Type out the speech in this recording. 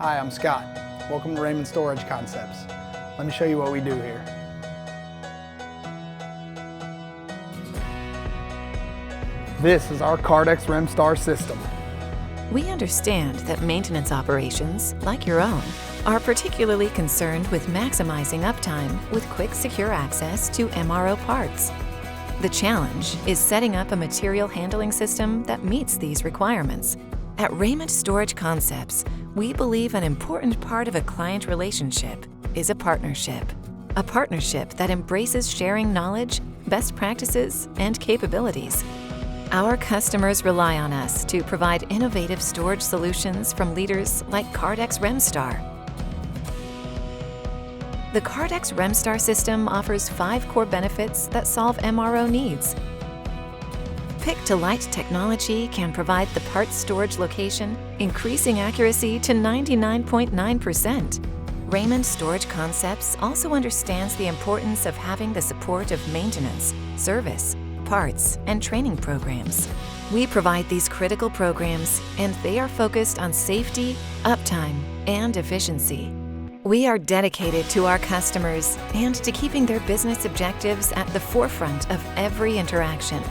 Hi, I'm Scott. Welcome to Raymond Storage Concepts. Let me show you what we do here. This is our Kardex Remstar system. We understand that maintenance operations, like your own, are particularly concerned with maximizing uptime with quick, secure access to MRO parts. The challenge is setting up a material handling system that meets these requirements. At Raymond Storage Concepts, we believe an important part of a client relationship is a partnership. A partnership that embraces sharing knowledge, best practices, and capabilities. Our customers rely on us to provide innovative storage solutions from leaders like Kardex Remstar. The Kardex Remstar system offers 5 core benefits that solve MRO needs. Pick-to-light technology can provide the parts storage location, increasing accuracy to 99.9%. Raymond Storage Concepts also understands the importance of having the support of maintenance, service, parts, and training programs. We provide these critical programs, and they are focused on safety, uptime, and efficiency. We are dedicated to our customers and to keeping their business objectives at the forefront of every interaction.